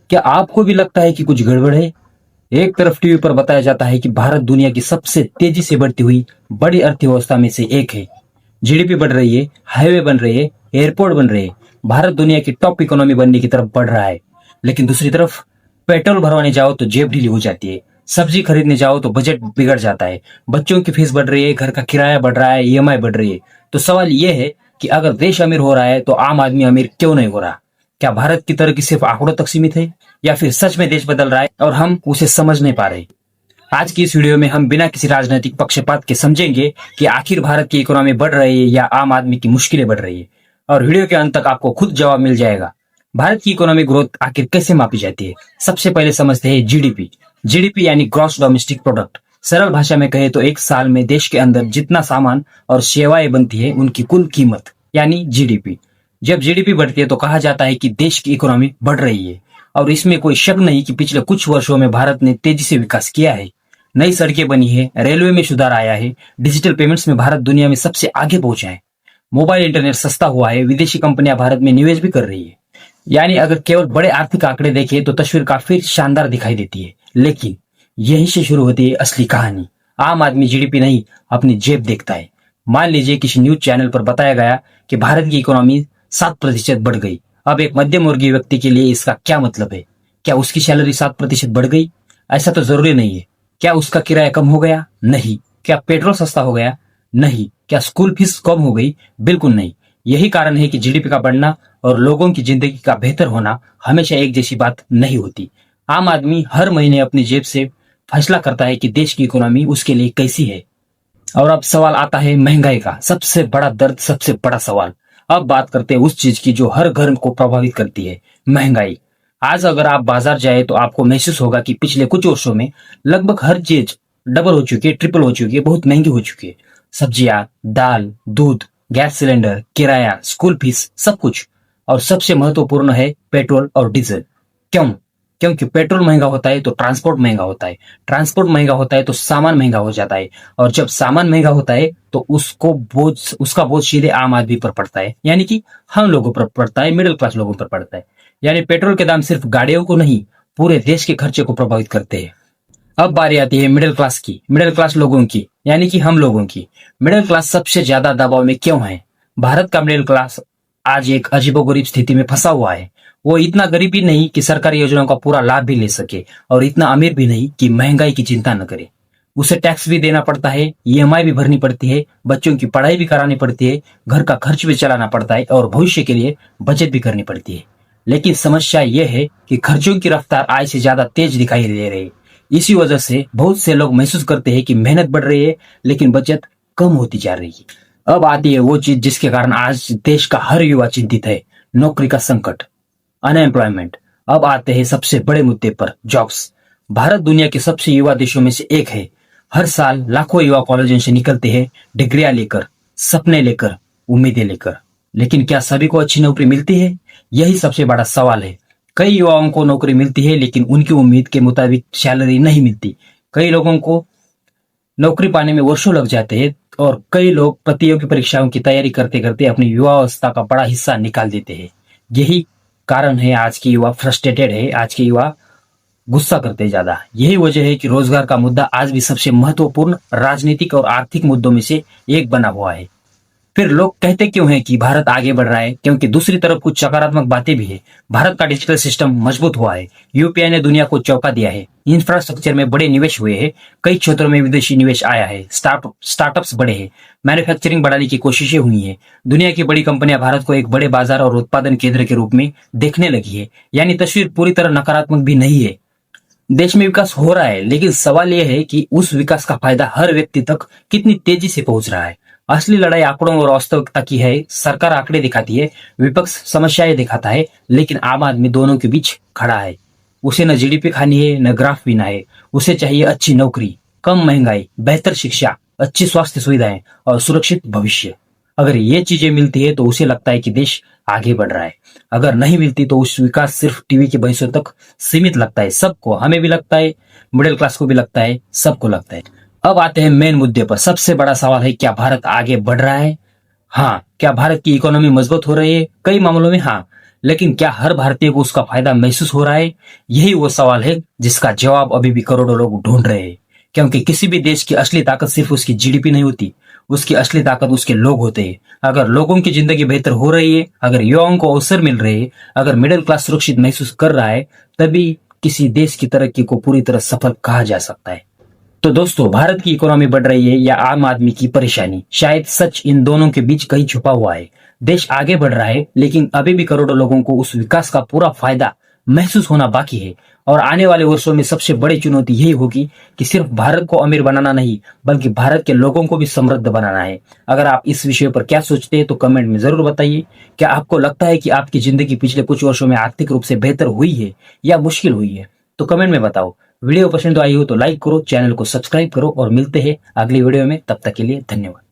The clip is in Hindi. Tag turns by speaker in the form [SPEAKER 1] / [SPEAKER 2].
[SPEAKER 1] क्या आपको भी लगता है कि कुछ गड़बड़ है? एक तरफ टीवी पर बताया जाता है कि भारत दुनिया की सबसे तेजी से बढ़ती हुई बड़ी अर्थव्यवस्था में से एक है। जीडीपी बढ़ रही है, हाईवे बन रहे हैं, एयरपोर्ट बन रहे हैं। भारत दुनिया की टॉप इकोनॉमी बनने की तरफ बढ़ रहा है। लेकिन दूसरी तरफ पेट्रोल भरवाने जाओ तो जेब ढीली हो जाती है, सब्जी खरीदने जाओ तो बजट बिगड़ जाता है, बच्चों की फीस बढ़ रही है, घर का किराया बढ़ रहा है, ईएमआई बढ़ रही है। तो सवाल यह है कि अगर देश अमीर हो रहा है तो आम आदमी अमीर क्यों नहीं हो रहा? क्या भारत की तरक्की सिर्फ आंकड़ों तक सीमित है, या फिर सच में देश बदल रहा है और हम उसे समझ नहीं पा रहे? आज की इस वीडियो में हम बिना किसी राजनीतिक पक्षपात के समझेंगे कि आखिर भारत की इकोनॉमी बढ़ रही है या आम आदमी की मुश्किलें बढ़ रही है। और वीडियो के अंत तक आपको खुद जवाब मिल जाएगा। भारत की इकोनॉमी ग्रोथ आखिर कैसे मापी जाती है? सबसे पहले समझते हैं जीडीपी। जीडीपी यानी ग्रॉस डोमेस्टिक प्रोडक्ट। सरल भाषा में कहे तो एक साल में देश के अंदर जितना सामान और सेवाएं बनती है उनकी कुल कीमत यानी जीडीपी। जब जीडीपी बढ़ती है तो कहा जाता है कि देश की इकोनॉमी बढ़ रही है। और इसमें कोई शक नहीं कि पिछले कुछ वर्षों में भारत ने तेजी से विकास किया है। नई सड़कें बनी है, रेलवे में सुधार आया है, डिजिटल पेमेंट्स में भारत दुनिया में सबसे आगे पहुंचा है, मोबाइल इंटरनेट सस्ता हुआ है, विदेशी कंपनियां भारत में निवेश भी कर रही है। यानी अगर केवल बड़े आर्थिक आंकड़े देखें तो तस्वीर काफी शानदार दिखाई देती है। लेकिन यहीं से शुरू होती है असली कहानी। आम आदमी जीडीपी नहीं, अपनी जेब देखता है। मान लीजिए किसी न्यूज चैनल पर बताया गया कि भारत की इकोनॉमी 7% बढ़ गई। अब एक मध्यम वर्गीय व्यक्ति के लिए इसका क्या मतलब है? क्या उसकी सैलरी 7% बढ़ गई? ऐसा तो जरूरी नहीं है। क्या उसका किराया कम हो गया? नहीं। क्या पेट्रोल सस्ता हो गया? नहीं। क्या स्कूल फीस कम हो गई? बिल्कुल नहीं। यही कारण है कि जीडीपी का बढ़ना और लोगों की जिंदगी का बेहतर होना हमेशा एक जैसी बात नहीं होती। आम आदमी हर महीने अपनी जेब से फैसला करता है कि देश की इकोनॉमी उसके लिए कैसी है। और अब सवाल आता है महंगाई का, सबसे बड़ा दर्द, सबसे बड़ा सवाल। अब बात करते हैं उस चीज की जो हर घर को प्रभावित करती है, महंगाई। आज अगर आप बाजार जाए तो आपको महसूस होगा कि पिछले कुछ वर्षों में लगभग हर चीज डबल हो चुकी है, ट्रिपल हो चुकी है, बहुत महंगी हो चुकी है। सब्जियां, दाल, दूध, गैस सिलेंडर, किराया, स्कूल फीस, सब कुछ। और सबसे महत्वपूर्ण है पेट्रोल और डीजल। क्यों? क्योंकि पेट्रोल महंगा होता है तो ट्रांसपोर्ट महंगा होता है, ट्रांसपोर्ट महंगा होता है तो सामान महंगा हो जाता है, और जब सामान महंगा होता है तो उसका बोझ सीधे आम आदमी पर पड़ता है, यानी कि हम लोगों पर पड़ता है, मिडिल क्लास लोगों पर पड़ता है। यानी पेट्रोल के दाम सिर्फ गाड़ियों को नहीं, पूरे देश के खर्चे को प्रभावित करते हैं। अब बारी आती है मिडिल क्लास की, मिडिल क्लास लोगों की, यानी कि हम लोगों की। मिडिल क्लास सबसे ज्यादा दबाव में क्यों है? भारत का मिडिल क्लास आज एक अजीबोगरीब स्थिति में फंसा हुआ है। वो इतना गरीब भी नहीं कि सरकारी योजनाओं का पूरा लाभ भी ले सके, और इतना अमीर भी नहीं कि महंगाई की चिंता न करे। उसे टैक्स भी देना पड़ता है, ईएमआई भी भरनी पड़ती है, बच्चों की पढ़ाई भी करानी पड़ती है, घर का खर्च भी चलाना पड़ता है, और भविष्य के लिए बचत भी करनी पड़ती है। लेकिन समस्या यह है कि खर्चों की रफ्तार आय से ज्यादा तेज दिखाई दे रही है। इसी वजह से बहुत से लोग महसूस करते हैं कि मेहनत बढ़ रही है लेकिन बचत कम होती जा रही है। अब आती है वो चीज जिसके कारण आज देश का हर युवा चिंतित है, नौकरी का संकट, अनएम्प्लॉयमेंट। अब आते हैं सबसे बड़े मुद्दे पर, जॉब्स। भारत दुनिया के सबसे युवा देशों में से एक है। हर साल लाखों युवा कॉलेजों से निकलते हैं, डिग्रियां लेकर, सपने लेकर, उम्मीदें लेकर। लेकिन क्या सभी को अच्छी नौकरी मिलती है? यही सबसे बड़ा सवाल है। कई युवाओं को नौकरी मिलती है लेकिन उनकी उम्मीद के मुताबिक सैलरी नहीं मिलती। कई लोगों को नौकरी पाने में वर्षों लग जाते हैं, और कई लोग प्रतियोगी परीक्षाओं की तैयारी करते करते अपनी युवावस्था का बड़ा हिस्सा निकाल देते हैं। यही कारण है आज की युवा फ्रस्ट्रेटेड है, आज के युवा गुस्सा करते ज्यादा। यही वजह है कि रोजगार का मुद्दा आज भी सबसे महत्वपूर्ण राजनीतिक और आर्थिक मुद्दों में से एक बना हुआ है। फिर लोग कहते क्यों हैं कि भारत आगे बढ़ रहा है? क्योंकि दूसरी तरफ कुछ सकारात्मक बातें भी है। भारत का डिजिटल सिस्टम मजबूत हुआ है, यूपीआई ने दुनिया को चौंका दिया है, इंफ्रास्ट्रक्चर में बड़े निवेश हुए हैं, कई क्षेत्रों में विदेशी निवेश आया है, स्टार्टअप्स बढ़े हैं, मैन्युफैक्चरिंग बढ़ाने की कोशिशें हुई हैं। दुनिया की बड़ी कंपनियां भारत को एक बड़े बाजार और उत्पादन केंद्र के रूप में देखने लगी है। यानी तस्वीर पूरी तरह नकारात्मक भी नहीं है। देश में विकास हो रहा है, लेकिन सवाल यह है कि उस विकास का फायदा हर व्यक्ति तक कितनी तेजी से पहुंच रहा है। असली लड़ाई आंकड़ों और वास्तविकता की है। सरकार आंकड़े दिखाती है, विपक्ष समस्याएं दिखाता है, लेकिन आम आदमी दोनों के बीच खड़ा है। उसे न जीडीपी खानी है, न ग्राफ पीना है। उसे चाहिए अच्छी नौकरी, कम महंगाई, बेहतर शिक्षा, अच्छी स्वास्थ्य सुविधाएं और सुरक्षित भविष्य। अगर ये चीजें मिलती है तो उसे लगता है कि देश आगे बढ़ रहा है। अगर नहीं मिलती तो उस विकास सिर्फ टीवी के बहसों तक सीमित लगता है। सबको, हमें भी लगता है, मिडिल क्लास को भी लगता है, सबको लगता है। अब आते हैं मेन मुद्दे पर। सबसे बड़ा सवाल है, क्या भारत आगे बढ़ रहा है? हाँ। क्या भारत की इकोनॉमी मजबूत हो रही है? कई मामलों में हाँ, लेकिन क्या हर भारतीय को उसका फायदा महसूस हो रहा है? यही वो सवाल है जिसका जवाब अभी भी करोड़ों लोग ढूंढ रहे हैं। क्योंकि किसी भी देश की असली ताकत सिर्फ उसकी जीडीपी नहीं होती, उसकी असली ताकत उसके लोग होते हैं। अगर लोगों की जिंदगी बेहतर हो रही है, अगर युवाओं को अवसर मिल रहे हैं, अगर मिडिल क्लास सुरक्षित महसूस कर रहा है, तभी किसी देश की तरक्की को पूरी तरह सफल कहा जा सकता है। तो दोस्तों, भारत की इकोनॉमी बढ़ रही है या आम आदमी की परेशानी, शायद सच इन दोनों के बीच कहीं छुपा हुआ है। देश आगे बढ़ रहा है, लेकिन अभी भी करोड़ों लोगों को उस विकास का पूरा फायदा महसूस होना बाकी है। और आने वाले वर्षों में सबसे बड़ी चुनौती यही होगी कि सिर्फ भारत को अमीर बनाना नहीं, बल्कि भारत के लोगों को भी समृद्ध बनाना है। अगर आप इस विषय पर क्या सोचते हैं तो कमेंट में जरूर बताइए। क्या आपको लगता है कि आपकी जिंदगी पिछले कुछ वर्षों में आर्थिक रूप से बेहतर हुई है या मुश्किल हुई है? तो कमेंट में बताओ। वीडियो पसंद आई हो तो लाइक करो, चैनल को सब्सक्राइब करो और मिलते हैं अगली वीडियो में। तब तक के लिए धन्यवाद।